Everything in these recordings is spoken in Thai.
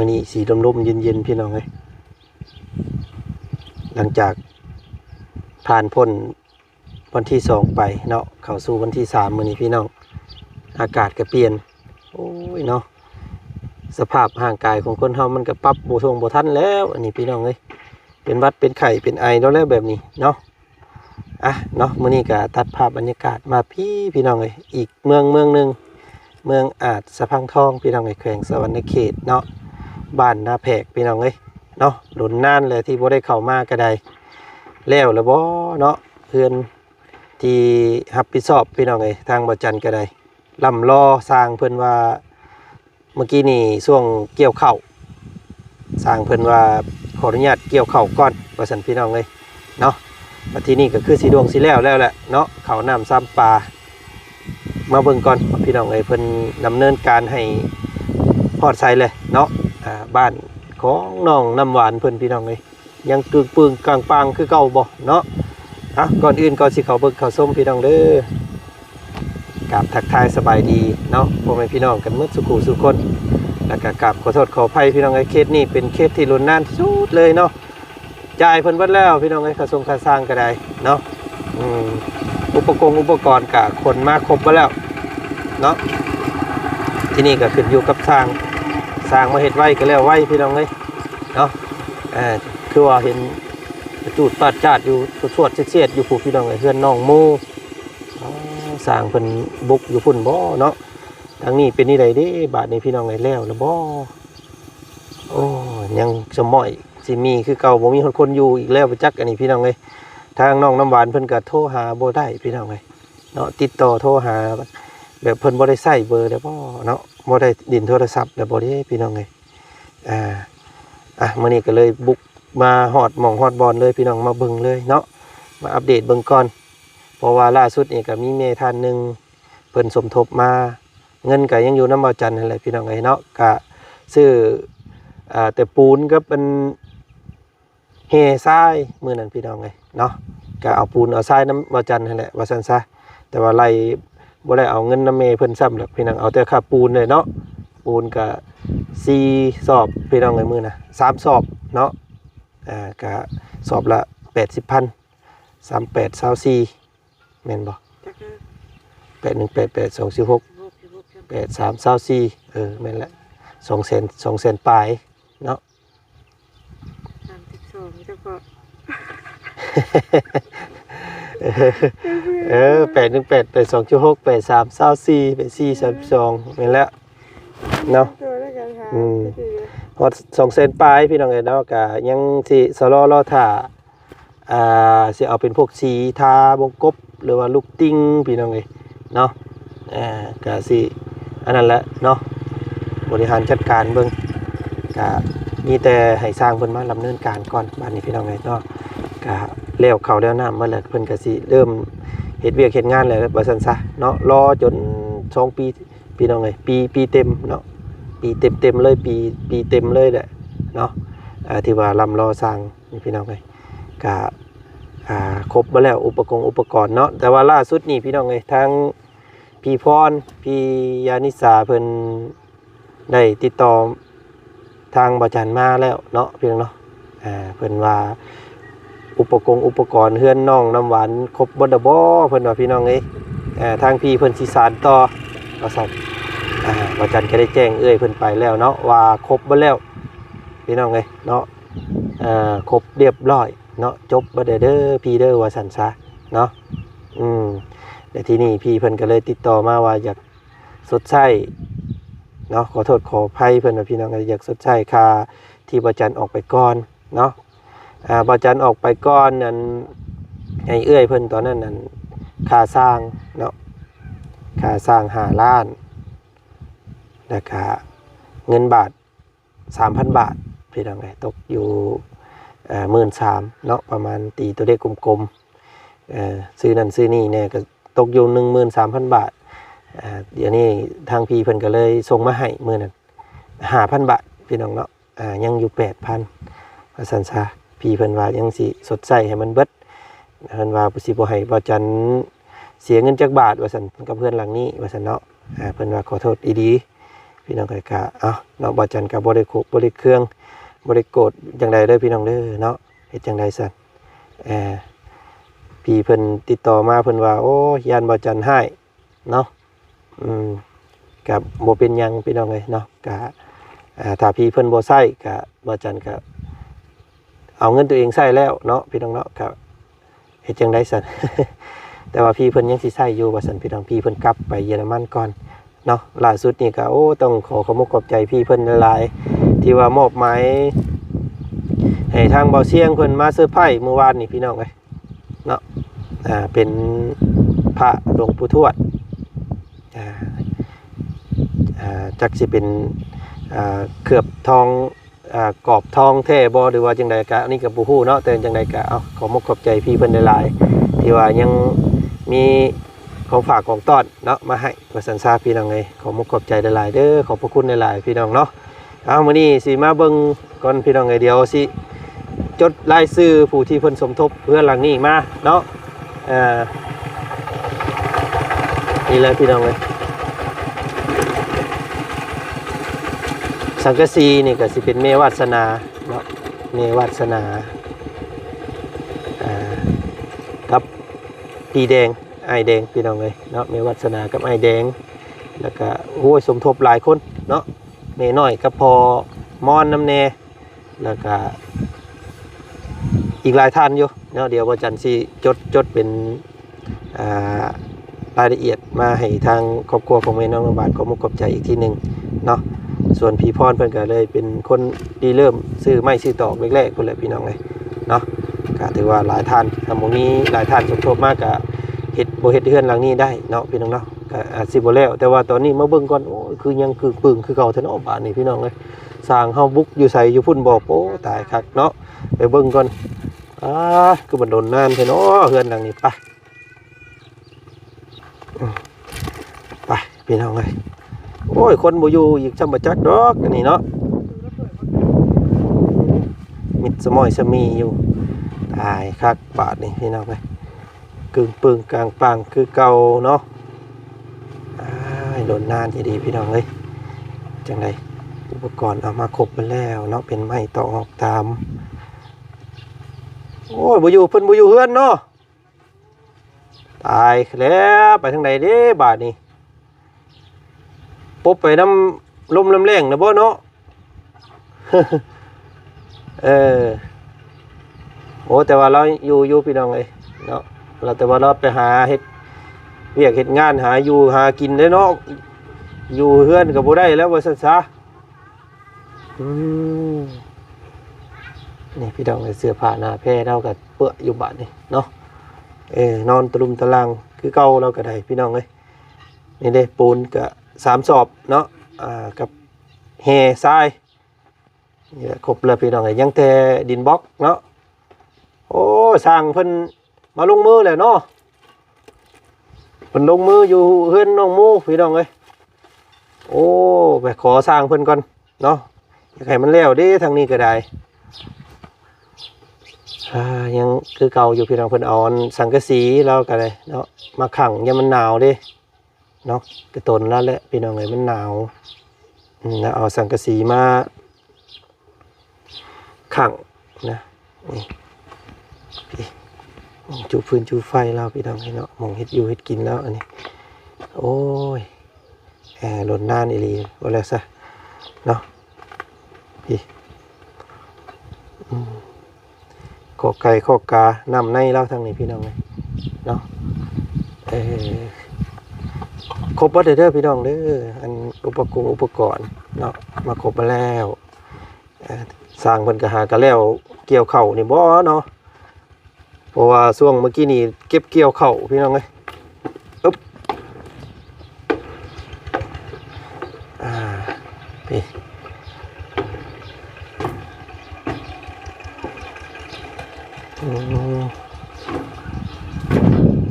มื้อนี้สีลมๆเย็นๆพี่น้องเอ้ยหลังจากผ่านพ้นวันที่2ไปเนาะเข้าสู่วันที่3มื้อนี้พี่น้องอากาศก็เปลี่ยนโอ้ยเนาะสภาพร่างกายของคนเฮามันก็ปรับบ่ทันแล้วอันนี้พี่น้องเอ้ยเป็นหวัดเป็นไข้เป็นไอแล้วแบบนี้เนาะเนาะมื้อนี้ก็ตัดภาพบรรยากาศมาพี่น้องเอ้ยอีกเมืองนึงเมืองอาจสะพังทองพี่น้องเอ้ยแขวงสะหวรรณเขตเนาะบ้านนาแพรกพี่น้องเอ้ยเนาะหลุนนานเลยที่บ่ได้เข้ามาก็ได้แล้วบ่เนาะเพื่อนที่รับผิดชอบพี่น้องเอ้ยทางบ่จันก็ได้ล่ำรอสร้างเพิ่นว่าเมื่อกี้นี่ช่วงเกี่ยวข้าวสร้างเพิ่นว่าขออนุญาตเกี่ยวข้าวก่อนว่าซั่นพี่น้องเอ้ยเนาะมาที่นี่ก็คือสีดวงสีแล้วแหละเนาะเขาน้ำซ้ำปลามาเบิ่งก่อนพี่น้องเอ้ยเพิ่นดำเนินการให้พอดใส่เลยเนาะบ้านของน้องน้ำหวานเพิ่นพี่น้องเอ้ยยังกึ่งปึงกลางปางคือเก่าบ่เนาะก่อนอื่นก่อนสิเขาเบิ่งเขาส้มพี่น้องเด้อกราบทักทายสบายดีเนาะพ่อแม่พี่น้องกันหมดสุขุสุขคนแล้วก็กราบขอโทษขออภัยพี่น้องเอ้ยเคสนี้เป็นเคสที่รุนแรงที่สุดเลยเนาะจ่ายเพิ่นเบิดแล้วพี่น้องเอ้ยค่าส่งค่าสร้างก็ได้เนาะอุปกรณ์กะคนมาครบไปแล้วเนาะที่นี่ก็ขึ้นอยู่กับสร้างมาเฮ็ดไว้ก็แล้วไว้พี่น้องเอ้ยเนาะคือว่าเห็นจูดปัดจาดอยู่สวดเสียดอยู่ผู้พี่น้องเอ้ยเฮือนน้องโมสร้างเพิ่นบุกอยู่พุ่นบ่เนาะทางนี้เป็นนี่ใดเด้บาดนี้พี่น้องเอ้ยแล้วบ่โอ้ยังสมอยสิมีคือเก่าบ่มีคนอยู่อีกแล้วไปจักอันนี้พี่น้องเอ้ยทางน้องน้ำหวานเพิ่นก็โทรหาบ่ได้พี่น้องเอ้ยเนาะติดต่อโทรหาแบบเพิ่นบ่ได้ใช้เบอร์แล้วบ่เนาะบ่ได้ดินโทรศัพท์แล้วบ่ได้พี่น้องเอ้ยมื้อนี้ก็เลยบุกมาฮอดหม่องฮอดบอนเลยพี่น้องมาเบิ่งเลยเนาะมาอัปเดตเบิ่งก่อนเพราะว่าล่าสุดนี่ก็มีเมท่านนึงเพิ่นสมทบมาเงินก็ยังอยู่นำบ่จันนั่นแหละพี่น้องเอ้ยเนาะก็ซื้อแต่ปูนก็เป็นเฮทรายมือนั่นพี่น้องไงเนาะก็เอาปูนเอาทรายน้ำบ่จันนั่นแหละว่าซั่นซะแต่ว่าไล่บ่ได้เอาเงินน้ำเมเพิ่นซ้ำหรอกพี่น้องเอาแต่ค่าปูนเลยเนาะปูนก็4สอบพี่น้องไงมือน่ะ3สอบเนาะก็สอบละ 80,000 38 24แม่นบ่8188 246 83 24แม่นแหละ200,000ปลายเนาะ32แล้วก็818 82.6 83 24เป็น432แม่นแล้วเนาะฮอด200,000ปลายพี่น้องเอ้ยเนาะก็ยังสิสรอท่าสิเอาเป็นพวกสีทาวงกบหรือว่าลูกติ้งพี่น้องเอ้ยเนาะก็สิอันนั้นแหละเนาะบริหารจัดการเบิ่งก็มีแต่ให้สร้างเพิ่นมาดำเนินการก่อนบัดนี้พี่น้องเอ้ยเนาะก็แล้วเข้าแล้วน้ำมาแล้วเพิ่นก็สิเริ่มเฮ็ดเวียกเฮ็ดงานแล้วว่าซั่นซะเนาะรอจน2ปีพี่น้องเอ้ยปีเต็มเนาะปีเต็มเลยปีเต็มเลยแหละเนาะที่ว่าลำรอสร้างนี่พี่น้องเอ้ยก็ครบมาแล้วอุปกรณ์เนาะแต่ว่าล่าสุดนี่พี่น้องเอ้ยทางพี่พรพี่ยานิสาเพิ่นได้ติดต่อทางบ่จันมาแล้วเนาะพี่น้องเนาะเพิ่นว่าอุปกรณ์เฮือนน้องน้ำหวานครบบ่ดบ่เพิ่นว่าพี่น้องเอ้ยทางพี่เพิ่นสิสานต่อว่าซั่นบ่จันก็ได้แจ้งเอ้ยเพิ่นไปแล้วเนาะว่าครบบ่แล้วพี่น้องเอ้ยเนาะครบเรียบร้อยเนาะจบบ่ได้เด้อพี่เด้อว่าซั่นซะเนาะแต่ที่นี่พี่เพิ่นก็เลยติดต่อมาว่าอยากชดใช้เนาะขอโทษขออภัยเพิ่นว่าพี่น้องอยากชดใช้ค่าที่บ่จันออกไปก่อนเนาะบ่จันออกไปก่อนนั้นให้เอื้อยเพิ่นตอนนั้นนั้นค่าสร้างเนาะค่าสร้าง5 ล้านแล้วก็เงินบาท 3,000 บาทพี่น้องตกอยู่13,000เนาะประมาณตีตัวเลขกลมๆซื้อนั่นซื้อนี่เนี่ยก็ตกอยู่ 13,000 บาทเดี๋ยวนี้ทางพี่เพิ่นก็เลยส่งมาให้มื้อนั้น 5,000 บาทพี่น้องเนาะยังอยู่ 8,000 ว่าซั่นซะพี่เพิ่นว่ายังสิสดใสให้มันเบิดเพิ่นว่าสิบ่ให้บ่จันเสียเงินจักบาทว่าซั่นกับเพื่อนหลังนี้ว่าซั่นเนาะเพิ่นว่าขอโทษดีๆ พี่น้องก็เอาเนาะบ่จันก็บ่ได้คุบ่ได้เครื่องบ่ได้โกรธจังใดเด้อพี่น้องเด้อเนาะเฮ็ดจังได๋ซั่นพี่เพิ่นติดต่อมาเพิ่นว่าโอ้ยานบ่จันให้เนาะก็บ่เป็นหยังพี่น้องเอ้ยเนาะก็ถ้าพี่เพิ่นบ่ใช้ก็บ่จันก็เอาเงินตัวเองใช้แล้วเนาะพี่น้องเนาะก็เฮ็ดจังได๋ซั่น แต่ว่าพี่เพิ่นยังสิใช้อยู่ว่าซั่นพี่น้องพี่เพิ่นกลับไปเยอรมันก่อนเนาะล่าสุดนี่ก็โอ้ต้องขอขอบคุณขอบใจพี่เพิ่นหลายๆที่ว่ามอบหมายให้ทางเบาเสียงเพิ่นมาเซอร์ไพรส์เมื่อวานนี่พี่น้องเอ้ยเนาะเป็นพระหลวงปู่ทวดจักสิเป็นเคลือบทองกรอบทองแท้บ่หรือว่าจังใดก็อันนี้ก็บ่ฮู้เนาะแต่จังใดก็เอาขอขอบใจพี่เพิ่นหลายๆที่ว่ายังมีของฝากของต้อนเนาะมาให้ว่าสันซาพี่น้องเอ้ยขอขอบใจหลายๆเด้อขอบพระคุณหลายๆพี่น้องเนาะเอามื้อนี้สิมาเบิ่งก่อนพี่น้องเอ้ยเดี๋ยวสิจดรายชื่อผู้ที่เพิ่นสมทบเพื่อหลังนี้มาเนาะนี่เลยพี่น้องเอ้ยสังกะสีนี่ก็สิเป็นเมวาสนาเนาะเมวาสนากับปีแดงไอแดงพี่น้องเลยเนาะเมวาสนากับไอแดงแล้วก็โอ้ยสมทบหลายคนเนาะเมน้อยกับพอมอนน้ำแน่แล้วก็อีกหลายท่านอยู่เนาะเดี๋ยววันจันทร์สิจดเป็นรายละเอียดมาให้ทางครอบครัวของแม่น้องน้ำบานขอมุกขอบใจอีกทีหนึ่งเนาะส่วนพี่พรเพิ่นก็เลยเป็นคนดีเริ่มซื้อไม้ซื้อตอกแรกๆคนแหละพี่น้องเลยเนาะก็ถือว่าหลายท่านทำตรงนี้หลายท่านสมทบมากกับเฮ็ดบ่เฮ็ดเฮือนหลังนี้ได้เนาะพี่น้องเนาะก็อาจสิบ่แล้วแต่ว่าตอนนี้มาเบิ่งก่อนโอ้คือยังคือปึงคือเก่าแท้เนาะบ้านนี้พี่น้องเอ้ยสร้างเฮาบุกอยู่ไสอยู่พุ่นบ่โอ้ตายคักเนาะไปเบิ่งก่อนคือมันโดนนานแท้เนาะเฮือนหลังนี้ไปพี่น้องเอ้ยโอ้ยคนบ่อยู่อีกจำบ่จักดอกอันนี้เนาะมิดสมอยสมีอยู่ตายคักบาดนี่พี่น้องเอ้ยกึ่งปึงกลางปังคือเก่าเนาะโดนนานทีดีพี่น้องเอ้ยจังไดอุปกรณ์เอามาครบไปแล้วเนาะเป็นไม้ต่อออกตามโอ้ยบ่อยู่เพิ่นบ่อยู่เฮือนเนาะตายแล้วไปทางใดเด้บาดนี้ปบไปน้ำลมลำแรงนะบ่เนาะ โอ้แต่ว่าเราอยู่พี่น้องเอ้ยเนาะเราแต่ว่าเราไปหาเฮ็ดเวียกเฮ็ดงานหาอยู่หากินได้เนาะอยู่เฮือนก็บ่ได้แล้วว่าซั่นซะนี่พี่น้องเสื้อผ้าหน้าแพร่เราก็เปื้ออยู่บ้านนี่เนาะนอนตะลุมตะลังคือเก่าเราก็ได้พี่น้องเอ้ยนี่เด้ปูนก็3สอบเนาะกับแห่ทรายนี่ครบแล้วพี่น้องเอ้ยยังแต่ดินบล็อกเนาะโอ้สร้างเพิ่นมาลงมือแล้วเนาะเพิ่นลงมืออยู่เฮือนน้องหมู่พี่น้องเอ้ยโอ้ไปขอสร้างเพิ่นก่อนเนาะอยากให้มันแล้วเด้ทางนี้ก็ได้ยังคือเก่าอยู่พี่น้องเพิ่นเอาสังกะสีแล้วก็ได้เนาะมาขังยามมันหนาวเด้เนาะกระตนแล้วแหละพี่น้องเอ้ยมันหนาวแล้วเอาสังกะสีมาขังนะนี่จูฟืนจูไฟเราพี่น้องเนาะมองเฮ็ดอยู่เฮ็ดกินแล้วอันนี้โอ้ยหล่นนานอีหลีว่าแล้วซะเนาะพี่ข้อไก่ข้อกานำในเล่าทางนี้พี่น้องเลยเนาะครบวัดเด้อพี่น้องเด้ออันอุปกรณ์เนาะมาครบมาแล้วสร้างเพิ่นก็หากันแล้วเกี่ยวเข่านี่บ่เนาะเพราะว่าช่วงเมื่อกี้นี่เก็บเกี่ยวเข่าพี่น้องเอ้ยอึ๊บพี่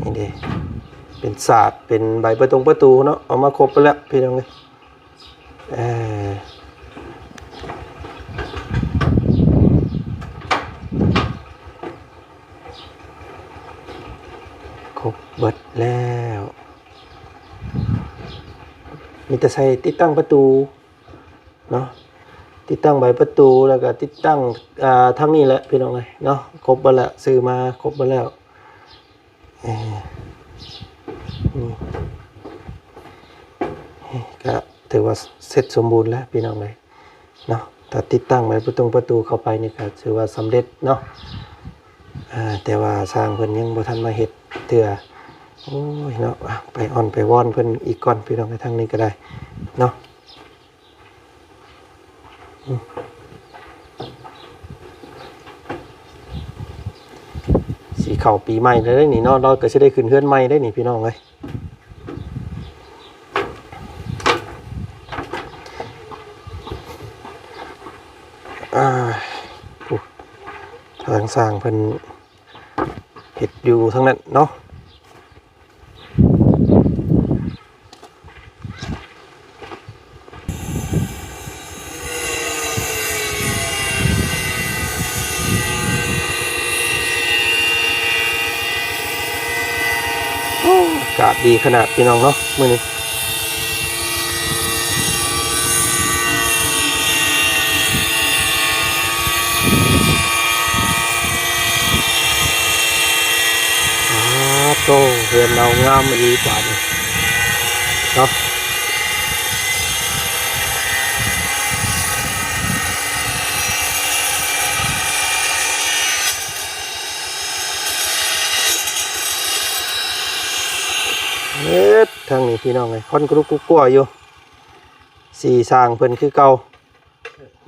นี่ดิเป็นศาสตร์เป็นใบประตูเนาะเอามาครบไปแล้วพี่น้องเอ้ยครบเบิดแล้วมีแต่ใส่ติดตั้งประตู เนาะติดตั้งใบประตูแล้วก็ติดตั้งทั้งนี้แหละพี่น้องเอ้ยเนาะครบหมดแล้วซื้อมาครบหมดแล้วก็ถือว่าเสร็จสมบูรณ์แล้วพี่น้องเลยเนาะถ้าติดตั้งไว้ประตูเข้าไปนี่ก็ถือว่าสำเร็จเนาะแต่ว่าสร้างเพิ่นยังบ่ทันมาเฮ็ดเทื่อโอ้ยเนาะไปอ่อนไปวอนเพิ่นอีกก่อนพี่น้องในทางนี้ก็ได้เนาะสีเข้าปีใหม่ได้นี่เนาะเราก็สิได้ขึ้นเฮือนใหม่ได้นี่พี่น้องเอ้ยทางสร้างเพิ่นเฮ็ดอยู่ทั้งนั้นเนาะอากาศดีขนาดพี่น้องเนาะมื้อนี้โตเฮือนเรางามดีกว่านี่เนาะทางนี้พี่น้องไงค่อนกรุกกลัวอยู่สีสร้างเพิ่นคือเก่า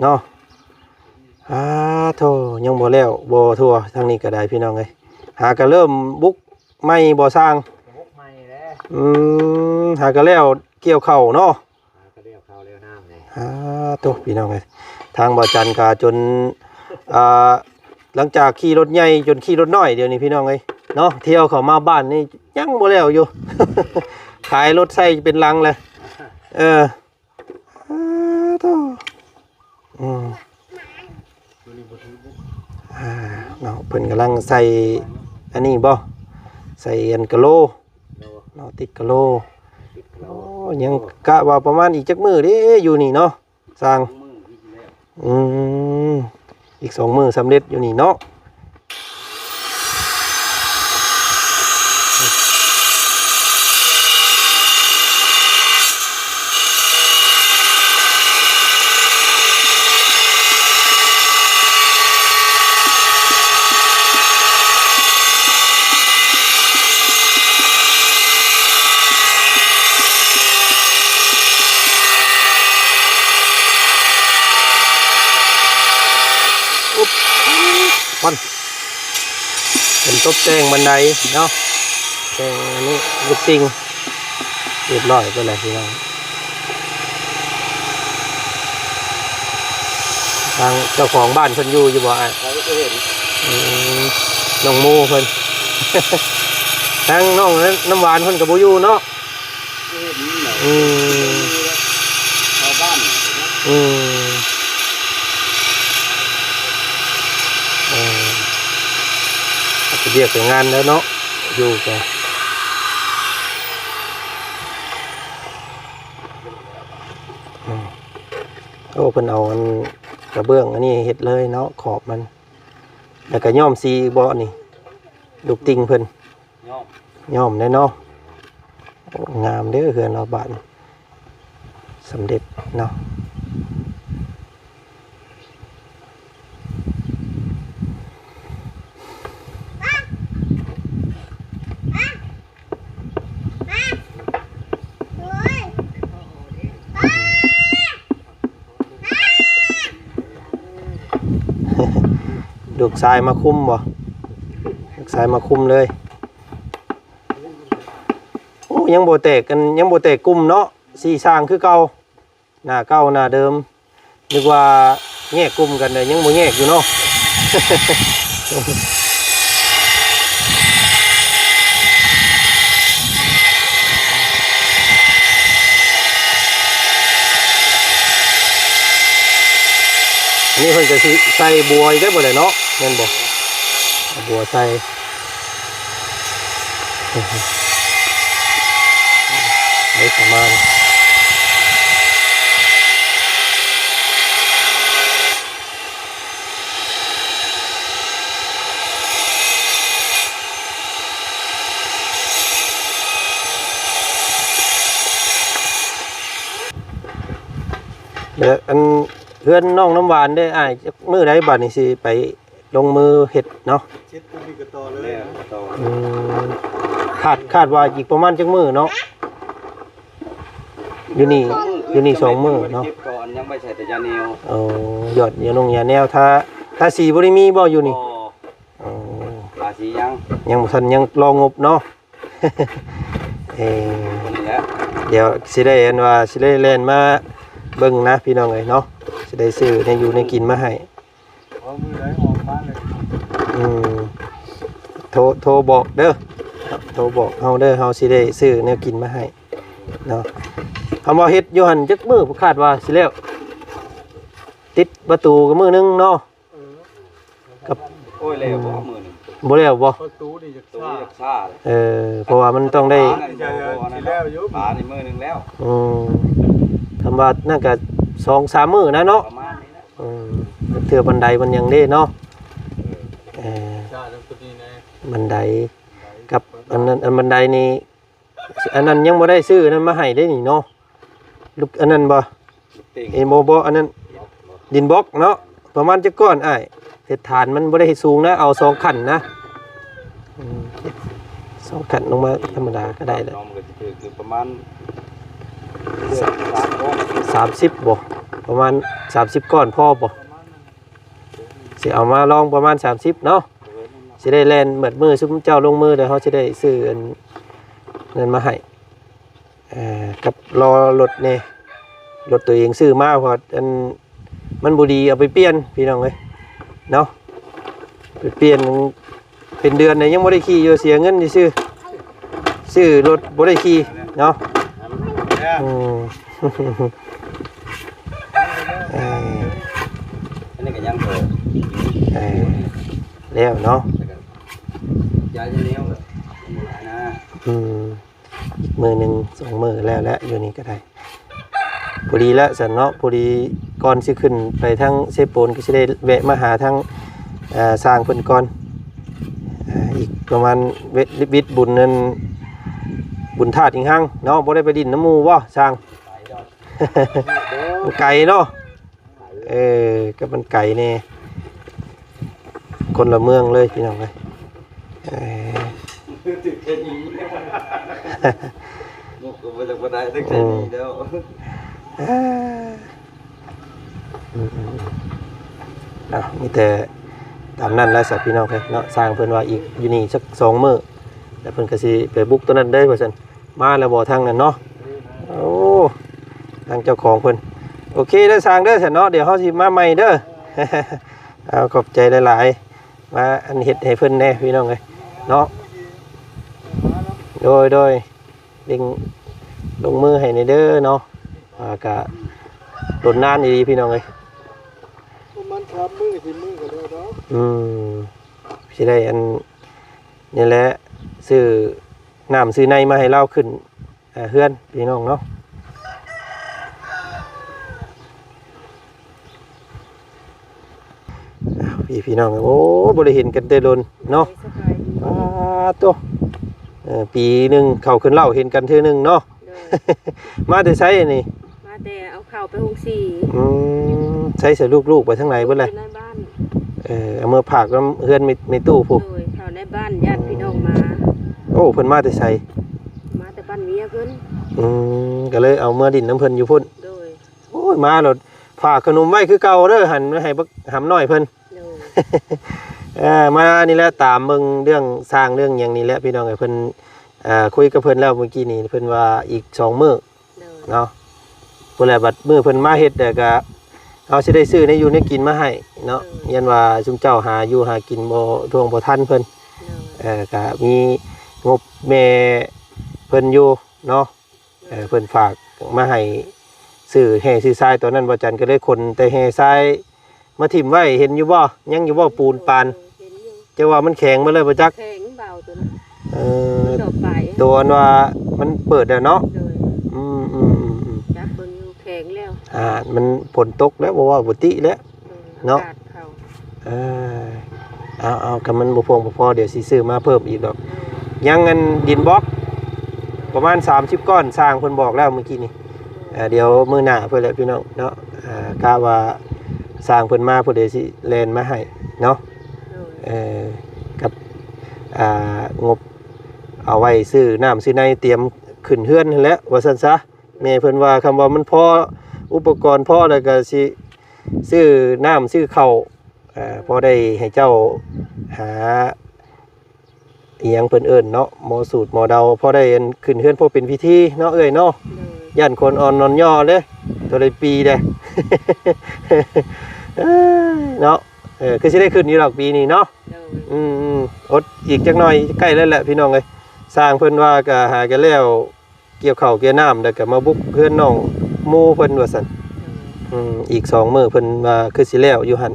เนาะโธ่ยังบ่แล้วบ่ทั่วทางนี้ก็ได้พี่น้องไงหาก็เริ่มบุกไม่บ่สร้างหาก็แล้วเกี่ยวเข้าเนาะโธ่พี่น้องไงทางบ่จันกาจนหลังจากขี่รถใหญ่จนขี่รถน้อยเดี๋ยวนี้พี่น้องไงเนาะเที่ยวเข้ามาบ้านนี่ยังบ่แล้วอยู่ ขายรถใส่เป็นลังเลยโธ่เนาะเพิ่นกำลังใส่อันนี้บ่ใส่อันกะโลเนาะติดกะโลยังกะว่าประมาณอีกจักมื้อเด้อยู่นี่เนาะสร้างอีก2 มื้อสำเร็จอยู่นี่เนาะเป็นตบแต่งบันไดเนาะแต่งอันนี้ลูกติงเรียบร้อยไปเลยพี่น้องทางเจ้าของบ้านเพิ่นอยู่บ่น้องโมเพิ่น ทางน้องน้ำหวานเพิ่นกับบ่อยู่เนาะชาวบ้านเรียกแต่งานแล้วเนาะอยู่กันโอ้เพิ่นเอาอันกระเบื้องอันนี้เฮ็ดเลยเนาะขอบมันแล้วก็ย้อมสีบ่นี่ลูกติงเพิ่นย้อมได้เนาะงามเด้อเฮือนเราบ้านสำเร็จเนาะลูกชายมาคุมบ่ลูกชายมาคุมเลยโอ้ยังโบแตกกันยังโบแตกกุ่มเนาะสีสร้างคือเก่าหน้าเก่าหน้าเดิมนึกว่าแยกกุ่มกันเลยยังโบแยกอยู่เนาะ นี่เพิ่นจะใส่บัวอีกได้บ่เลยเนาะแม่นบ่บัวใส่ได้ประมาณ อันเพื่อนน้องน้ำหวานได้อ้ายจักมื้อใดบัดนี้สิไปลงมือเฮ็ดเนาะ เช็ดปุ๊บนี่ก็ต่อเลยต่อ คาดว่าอีกประมาณจักมื้อเนาะอยู่นี่2มื้อเนาะ ก่อนยังไม่ใช่แต่ยาแนว อ๋อยอดยาอย่าแนวถ้าสีบ่ได้มีบ่อยู่นี่อ๋อ ราศียัง ยังบ่ทันยังรองบเนาะ คนนี้แหละ เดี๋ยวสิได้อันว่าสิได้แล่นมาเบิ่งนะพี่น้องเอ้ยเนาะสิได้ซื้อในอยู่ในกินมาให้ เอามือไหนออกบ้านเลย อืมโทรบอกเด้อโทรบอกเฮาเด้อเฮาสิได้ซื้อแนวกินมาให้เนาะคำว่าเฮ็ดอยู่หั่นจักมื้อคาดว่าสิแล้วติดประตูก็มื้อนึงเนาะ โอ้ยเลยบ่มือหนึ่ง บ่แล้วบ่ ประตูนี่จะ ตัว ซ่า นี้ชาเลย เพราะว่ามันต้องได้ ปลาในมือหนึ่งแล้ว คำว่าน่าจะ2-3 มื้อนะเนาะ ประมาณนี้นะ เทื่อบันไดมันยังเด้เนาะ ซ่าทั้งตัวนี้นะ บันไดกับอันนั้นอันบันไดนี่อันนั้นยังบ่ได้ซื้อนั้นมาให้ได้นี่เนาะลูกอันนั้นบ่ ติ่ง เอโมบ่อันนั้นดินบล็อกเนาะประมาณจักก้อนอ้ายเศษฐานมันบ่ได้ให้สูงนะเอา2ขั้นนะ2ขั้นลงมาธรรมดาก็ได้แหละ น้องมันก็จะคือประมาณ30บ่ประมาณ30ก้อนพอบ่สิเอามาลองประมาณ30เนาะสิได้แล่นเบิดมือซุมเจ้าลงมือเดี๋ยวเฮาสิได้ซื้ออันนั้นมาให้กับรอรถนี่รถตัวเองซื้อมาเพราะอันมันบ่ดีเอาไปเปลี่ยนพี่น้องเอ้ยเนาะไปเปลี่ยนเป็นเดือนเนี่ยยังบ่ได้ขี่อยู่เสียเงินซื้อรถบ่ได้ขี่เนาะอืม อันนี้ก็ยังโต แล้วเนาะ ยาแนวแบบนะ อีกมือหนึ่ง2 มือแล้วอยู่นี่ก็ได้พอดีแล้วสันเนาะพอดีก่อนสิขึ้นไปทั้งเซโปนก็สิได้แวะมาหาทั้งสร้างเพิ่นก่อนอีกประมาณวิทย์บุญนั้นบุญธาตุอีกหั่งเนาะบ่ได้ไปดินน้ำหมู่บ่สร้าง มันไก่เนาะก็มันไก่แน่คนละเมืองเลยพี่น้องเอ้ยติดแค่นี้นกก็ไม่ต้องมาได้ตั้งแต่นี้แล้ว มีแต่ตามนั้นแล้วสับพี่น้องเลยเนาะสร้างเพิ่นว่าอีกอยู่นี่สัก2 มื้อแล้วเพิ่นก็สิไปบุกตัวนั้นได้ว่าซั่นมาแล้วบ่ทางนั้นเนาะโอ้ทางเจ้าของเพิ่นโอเคเด้อสร้างเด้อซั่นเนาะเดี๋ยวเฮาสิมาใหม่เด้อ เอาขอบใจหลายๆมาอันเฮ็ดให้เพิ่นแน่พี่น้องเอ้ยเนาะโดยเร่งลงมือให้ในเด้อเนาะก็โดนนานดีพี่น้องเอ้ย มันทำมือที่มือก็ได้เนาะ สิได้อันนี่แหละซื้อน้ำซื้อในมาให้เล่าขึ้นเฮือนพี่น้องเนาะพี่น้องโอ้บ่ได้เห็นกันแต่โดนเนาะตัวปีหนึงเข้าขึ้นเล่าเห็นกันเทื่อนึงเนาะ มาแต่ไสนี่ มาแต่เอาข้าวไปหุงสี ใช้ใส่ลูกๆไปทางไหนเบิดเลย ในบ้าน เอามือผากน้ำเฮือนในตู้พุ โดยข้าวในบ้านญาติพี่น้องมา โอ้เพิ่นมาแต่ไส มาแต่บ้านเมียเพิ่น ก็เลยเอาเมื่อดินน้ำเพิ่นอยู่พุ่น โดย โอ้ยมาโหลดฝากขนมไว้คือเก่าเด้อหันมาให้บักหำน้อยเพิ่น โดย มานี่แหละตามเบิ่งเรื่องสร้างเรื่องหยังนี่แหละพี่น้องไอ้เพิ่นคุยกับเพิ่นแล้วเมื่อกี้นี่เพิ่นว่าอีก2 มื้อ โดย เนาะพุ่นแหละบัดมื้อเพิ่นมาเฮ็ดแต่ก็เอาสิได้ซื้อในอยู่ในกินมาให้เนาะยันว่าซุมเจ้าหาอยู่หากินบ่ทวงบ่ทันเพิ่น โดย ก็มีงบแม่เพิ่นอยู่เนาะเพิ่นฝากมาให้ซื้อแห่ซื้อทรายตอนนั้นบ่จันก็เลยคนแต่แห่ทรายมาถิ่มไว้เห็นอยู่บ่ยังอยู่บ่ปูนปาน เห็นอยู่ จะว่ามันแข็งมาเลยบ่จัก แข็งเบาตัวนั้น เออ ดอกไป ตัวอันว่ามันเปิดแล้วเนาะ โดย อืม จับเบิ่งอยู่แข็งแล้ว มันฝนตกแล้วบ่ว่าบ่ติแล้ว โดย เนาะ อากาศเข้า เอากับมันบ่พองบ่พอเดี๋ยวสิซื้อมาเพิ่มอีกดอก โดย ยังเงินดินบล็อกประมาณ30 ก้อนสร้างเพิ่นบอกแล้วเมื่อกี้นี่เดี๋ยวมื้อหน้าเพิ่นแหละพี่น้องเนาะ กะว่าสร้างเพิ่นมาเพิ่นได้สิแล่นมาให้เนาะ โดย กับงบเอาไว้ซื้อน้ำซื้อในเตรียมขึ้นเฮือนนั่นแหละว่าซั่นซะแม่เพิ่นว่าคำว่ามันพออุปกรณ์พอแล้วก็สิซื้อน้ำซื้อข้าวพอได้ให้เจ้าหาอีหยังเพิ่นเอิ้นเนาะหมอสูตรหมอเดาพอได้อันขึ้นเฮือนพอเป็นพิธีเนาะเอ้ยเนาะ โดย ย่านคนอ่อนนอนย่อเด้ตัวได้ปีเด้ เนาะคือสิได้ขึ้นอยู่ดอกปีนี้เนาะ โดย อดอีกจักหน่อยใกล้แล้วแหละพี่น้องเอ้ยสร้างเพิ่นว่าก็หากันแล้วเกี่ยวข้าวเกี่ยวน้ำแล้วก็มาบุกเพื่อนน้องหมู่เพิ่นว่าซั่นอีก2มื้อเพิ่นว่าคือสิแล้วอยู่หั่น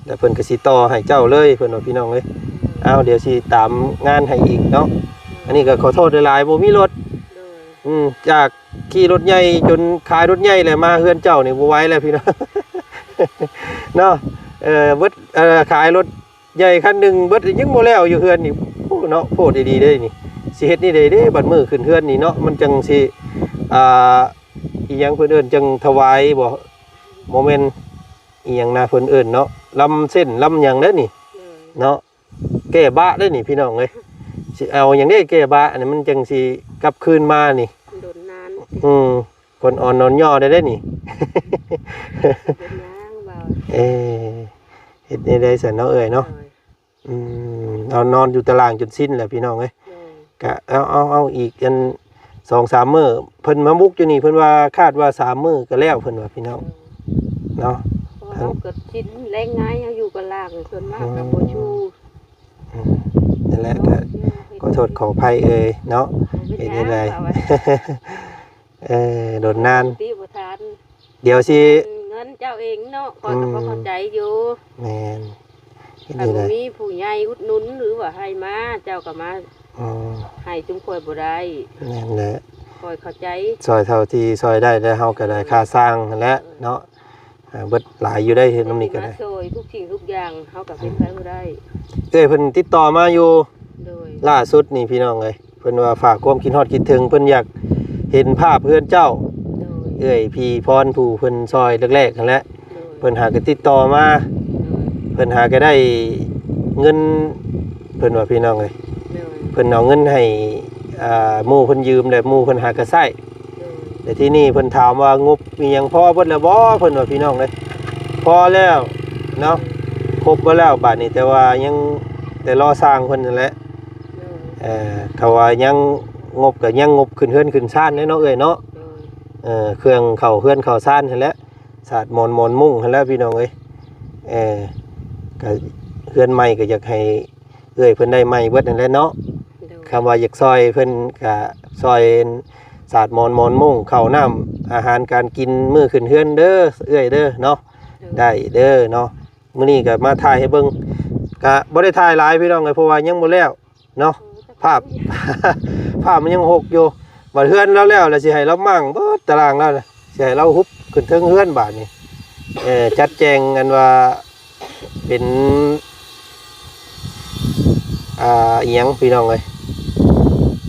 แล้วเพิ่นก็สิต่อให้เจ้าเลยเพิ่นว่าพี่น้องเอ้ยเอาเดี๋ยวสิตามงานให้อีกเนาะอันนี้ก็ขอโทษหลายๆบ่มีรถ โดย จากขี่รถใหญ่จนขายรถใหญ่เลยมาเฮือนเจ้านี่บ่ไหวแล้วพี่น้อง เนาะเบิดขายรถใหญ่คันหนึงเบิดยังบ่แล้วอยู่เฮือนนี่โอ้เนาะโพดดีๆเด้นี่สิเฮ็ดนี่ได้เด้บัดมื้อขึ้นเฮือนนี่เนาะมันจังสิอีหยังเพิ่นเอิ้นจังถวายบ่บ่แม่นอีหยังนะเพิ่นเอิ้นเนาะลำเส้นลำหยังเด้อนี่ โดย เนาะแก้บะเด้อนี่พี่น้องเอ้ยสิเอาหยังได้แก้บะอันนี้มันจังสิกลับคืนมานี่ โดนนาน คนอ่อนนอนย่อได้นี่ เป็นนางเบา เฮ็ดได้สันเนาะเอ้ยเนาะ โดย เอานอนอยู่ตารางจนสิ้นแหละพี่น้องเอ้ย โดย กะเอาอีกอัน 2-3 มื้อเพิ่นมามุกอยู่นี่เพิ่นว่าคาดว่า3 มื้อก็แล้วเพิ่นว่าพี่น้องเนาะ เพราะว่าเราเกิดชิ้นแรงง่ายยังอยู่กับลากส่วนมากกับโบชู นั่นแหละก็ขอโทษขออภัยเอ้ยเนาะเฮ็ดได้ไร โดนนาน ตีบุทาน เดี๋ยวสิ เงินเจ้าเองเนาะคอยกับเข้าใจอยู่ แม่นเฮ็ด ถ้า ได้ บ่ ไร มีผู้ใหญ่อุดหนุนหรือว่าให้มาเจ้าก็มา อืม ให้จุ่มคอยบ่ได้ นั่นแหละ คอยเข้าใจ ซอยเท่าที่ซอยได้แล้วเฮาก็ได้ค่าสร้างนั่นแหละเนาะเบิดหลายอยู่ได้เฮ็ดน้ำนี้ก็ได้ มาช่วยทุกสิ่งทุกอย่างเฮาก็เป็นไปบ่ได้ เอ้ยเพิ่นติดต่อมาอยู่ โดย ล่าสุดนี่พี่น้องเอ้ยเพิ่นว่าฝากความคิดฮอดคิดถึงเพิ่นอยากเห็นภาพเพื่อนเจ้า โดย เอ้ยพี่พรผู้เพิ่นซอยแรกๆนั่นแหละ โดย เพิ่นหาก็ติดต่อมาเพิ่นหาก็ได้เงินเพิ่นว่าพี่น้องเอ้ย โดย เพิ่นเอาเงินให้หมู่เพิ่นยืมแล้วหมู่เพิ่นหาก็ใช้ โดย แต่ที่นี่เพิ่นถามว่างบมีหยังพอเบิดแล้วบ่เพิ่นว่าพี่น้องเอ้ยพอแล้วเนาะครบเบิดแล้วบาดนี้แต่ว่ายังแต่รอสร้างเพิ่นนั่นแหละ โดย เขาว่ายังงบก็ยังงบขึ้นเฮือนขึ้นซ่านเนาะเอ้ยเนาะ โดย เครื่องเข้าเฮือนเข้าซ่านหั่นแหละสาดหมอนมุ้งหั่นแหล้วพี่น้องเอ้ยก็เฮือนใหม่ก็อยากให้เอ้ยเพิ่นได้ใหม่เบิดนั่นแหละเนาะ โดย คำว่าอยากซอยเพิ่นก็ซอยสาดหมอนมุ้งข้าวน้ำอาหารการกินมื้อขึ้นเฮือนเด้อเอ้ยเด้อเนาะได้เด้อเนาะมื้อนี้ก็มาถ่ายให้เบิ่งก็บ่ได้ถ่ายหลายพี่น้องเอ้ยเพราะว่ายังบ่แล้วเนาะ ภาพ ภาพมันยังหกอยู่บัดเฮือนแล้วแล้วสิให้เรามั่งเบิดตารางแล้วนะสิให้เราฮุบขึ้นเทิงเฮือนบาดนี้จัดแจงกันว่าเป็นอีหยังพี่น้องเอ้ย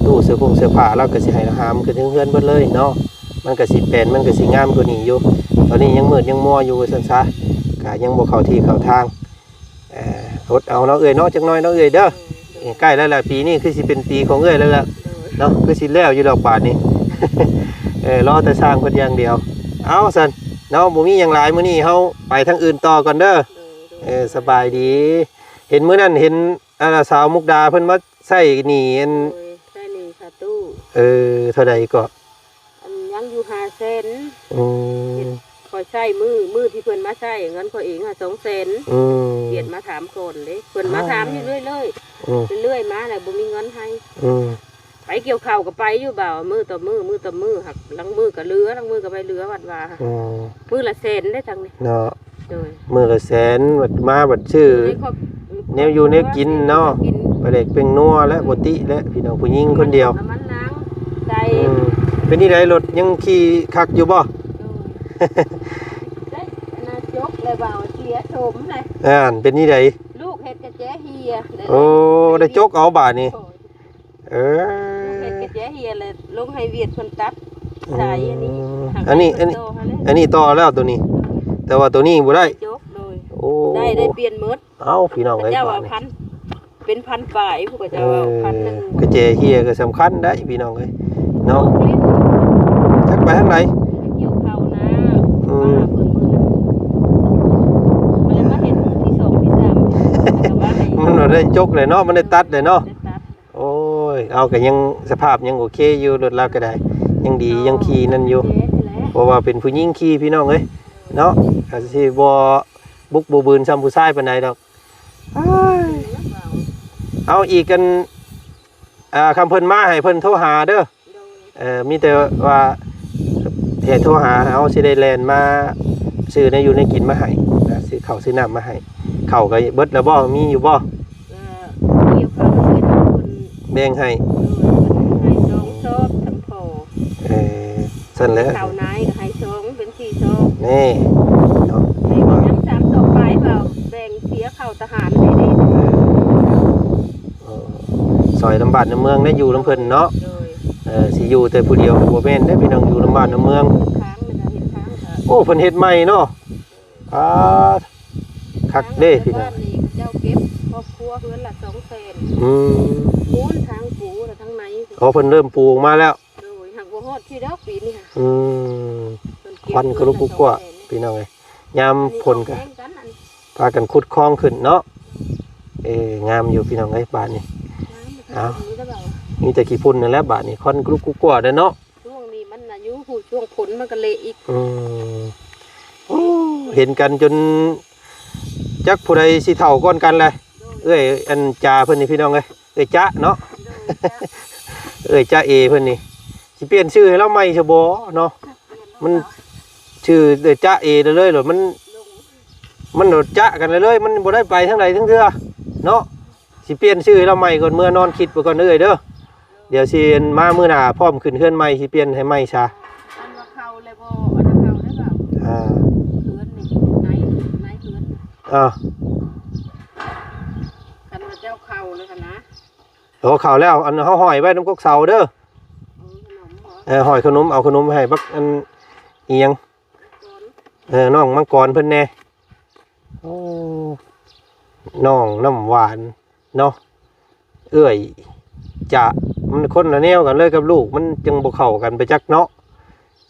ตู้เสื้อผ้าเราก็สิให้หามขึ้นเทิงเฮือนเบิดเลยเนาะมันก็สิเป็นมันก็สิงามกว่านี้อยู่ตอนนี้ยังมืดยังมัวอยู่ซั่นซะก็ยังบ่เข้าที่เข้าทางอดเอาเนาะเอ้ยเนาะจักหน่อยเนาะเอ้ยเด้อ ใกล้แล้วแหละปีนี้คือสิเป็นปีของเอ้ยแล้วล่ะเนาะคือสิแล้วอยู่ดอกบาทนี้ รอแต่สร้างเพิ่นอย่างเดียวเอาซั่นเนาะบ่มีหยังหลายมื้อนี้เฮาไปทางอื่นต่อก่อนเด้อสบายดี เห็นมื้อนั้นเห็นสาวมุกดาเพิ่นมาใส่หนี้อัน ใช่นี่ค่ะตู้ เท่าใดก็ อันยังอยู่5เซน อืม คอยใช้มือที่เพิ่นมาใช้เงินคอยเองอ่ะ2เซน อืม เปลี่ยนมาถามก่อนเลยเพิ่นมาถามอยู่เรื่อย อืม ๆเรื่อยๆมาแล้วบ่มีเงินให้ อืม ไปเกี่ยวข้าวก็ไปอยู่บ่าวมือต่อมือหักลังมือก็เหลือลังมือก็ไปเหลือวัดว่า อืม มือละเซนได้จังนี่ เนาะ โดย มื้อละแสนบัดมาบัดชื่อ แนวอยู่แนวกินเนาะ ไปเด็กเป็นนัวและบ่ติและพี่น้องผู้หญิงคนเดียว น้ำมันล้างใจ เป็นนี่ไดรถยังขี่คักอยู่บ่ ได้อนาจกเลยบ่าวเสียโฉมเลย เป็นนี่ได ลูกเฮ็ดกระแจเฮีย โอ้ได้จกเอาบาดนี่เอ ลูกเฮ็ด อก ระแจเฮียเลยลงให้เวียดเพิ่นตัดสายอันนี้ อันนี้ต่อแล้วตัวนี้ แต่ว่าตัวนี้บ่ได้ จกเลย โอ้ ได้เปลี่ยนหมด เอ้าพี่น้อง พ เอ้ ระ ย เจ้า บา ว่า ดนี้ พันเป็นพันฝ่ายผู้ก็จะว่าพันหนึง กระเจเฮียก็สำคัญได้พี่น้องเอ้ยเนาะ ลิ้น จักไปทางไหน เกี่ยวเขานะ อื ว่าม เพิ่นมือนะมันเลยมาเห็นมือที่2ที่3แต่ว่าให้ มันบ่ได้จกเลยเนาะมันได้ตัดเลยเนาะ ได้ตัด โอ้ยเอาก็ยังสภาพยังโอเคอยู่รถเราก็ได้ยังดียังขี่นั่นอยู่ เจ๊นี่แหละ เพราะว่าเป็นผู้หญิงขี่พี่น้องเอ้ยเนาะก็สิบ่บุกบ่บืนซ้ำผู้ชายปานใดดอกอ้ายเอาอีกกันคำเพิ่นมาให้เพิ่นโทรหาเด้อมีแต่ว่าเหตุโทรหาเอาสิได้แล่นมาซื้อในอยู่ในกินมาให้นะซื้อข้าวซื้อน้ำมาให้ข้าวก็เบิดแล้วบ่มีอยู่บ่ เกี่ยวเขาเป็นคน แบ่งให้ ให้สองชอบทั้งพอ สั่นแหล้ว เต่านายก็ให้สองเป็น4ชอบ นี่เนาะ ให้มันยัง3ชอบไปเปล่าแบ่งเสียเข้าทหารได้เด้ ซอยลำบากในเมืองได้อยู่ลำเพิ่นเนาะ โดย สิอยู่แต่ผู้เดียวบ่แม่นได้พี่น้องอยู่ลำบากในเมือง ค้างมันจะเห็นค้างค่ะ โอ้เพิ่นเฮ็ดใหม่เนาะอ่าคักเด้พี่น้อง บ้านนี้เจ้าเก็บครอบครัวเพื่อนละ200,000 อืม ปูนทางปูและทางใน อ๋อเพิ่นเริ่มปลูกมาแล้ว โดยหักบัวฮอดที่ดอกปีนี่ค่ะ อืม เพิ่เก็บ ควันก็ลุกกุกกว่าพี่น้องเอ้ยยามฝนก็ อัแข่งกันอันนี้ พากันขุดคลองขึ้นเนาะงามอยู่พี่น้องเอ้ยบ้านนี้ น้ำมันจะมีหรือเปล่า มีแต่ขี้ฝุ่นนั่นแหละบ้านนี้ควันกลุกกุกกว่าเด้อเนาะ ช่วงนี้มันอายุผู้ช่วงผลมันก็เละอีก อืมโอ้เห็นกันจนจักผู้ใดสิเฒ่าก่อนกันเลยเอ้ยอันจ่าเพิ่นนี่พี่น้องเอ้ยเอ้ยจ๊ะเนาะ เอ้ยจ้าเอเพิ่นนี่สิเปลี่ยนชื่อให้เราใหม่ซะบ่เนาะมันชื่อเอ้ยจ้าเอเลยเหรอมันโดดจ้ากันเลยมันบ่ได้ไปทางใดทั้งเทื่อเนาะสิเปลี่ยนชื่อให้เราใหม่ก่อนเมื่อนอนคิดไปก่อนเอ้ยเด้อเดี๋ยวสิมามื้อหน้าพร้อมขึ้นเฮือนใหม่สิเปลี่ยนให้ใหม่ซะ อันว่าเขาเลยบ่อันนั้นเขาได้เปล่า อ่า เพื่อนนี่นายเพื่อน อ่า กันว่าเจ้าเขาเลยค่ะนะ โอ้เข้าแล้วอันเฮาห้อยไว้นำกกเสาเด้อ ขนมเหรอ ห้อยขนมเอาขนมให้บักอันอีหยัง ก่อน น้องมังกรเพิ่นแน่โอ้น้องน้ำหวานเนาะเอ้ยจะมันคนละแนวกันเลยกับลูกมันจึงบ่เข้ากันไปจักเนาะ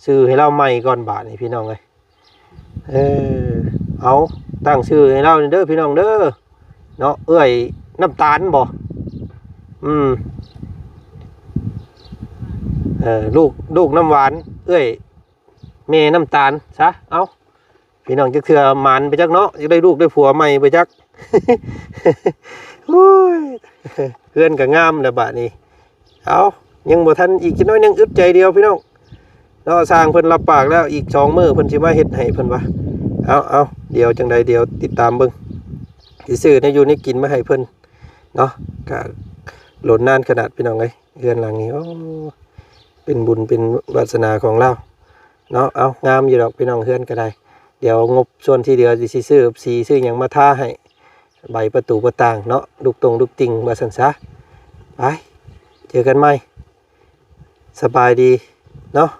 ซื้อให้เราใหม่ก่อนบาทนี่พี่น้องเอ้ยเอาตั้งชื่อให้เราเด้อพี่น้องเด้อเนาะเอ้ยน้ำตาลบ่ลูกน้ำหวานเอ้ยแม่น้ำตาลซะเอาพี่น้องจักเทื่อหมานไปจักเนาะจะได้ลูกได้ผัวใหม่ไปจัก โอ้ยเพื่อนก็งามแล้วบาดนี้เอายังบ่ทันอีกจักหน่อยนึงอึดใจเดียวพี่น้องเนาะสร้างเพิ่นรับปากแล้วอีก2มื้อเพิ่นสิมาเฮ็ดให้เพิ่นว่าเอาเดี๋ยวจังใดเดี๋ยวติดตามเบิ่งสิซื้อในอยู่ในกินมาให้เพิ่นเนาะก็โหลดนานขนาดพี่น้องเอ้ยเฮือนหลังนี้โอ้เป็นบุญเป็นวาสนาของเราเนาะเอางามอยู่ดอกพี่น้องเฮือนก็ได้เดี๋ยวงบส่วนที่เหลือสิซื้อสีซื้อหยังมาทาให้ใบประตูประต่างเนาะลูกติ่งมาสั่นซะไปเจอกันใหม่สบายดีเนาะ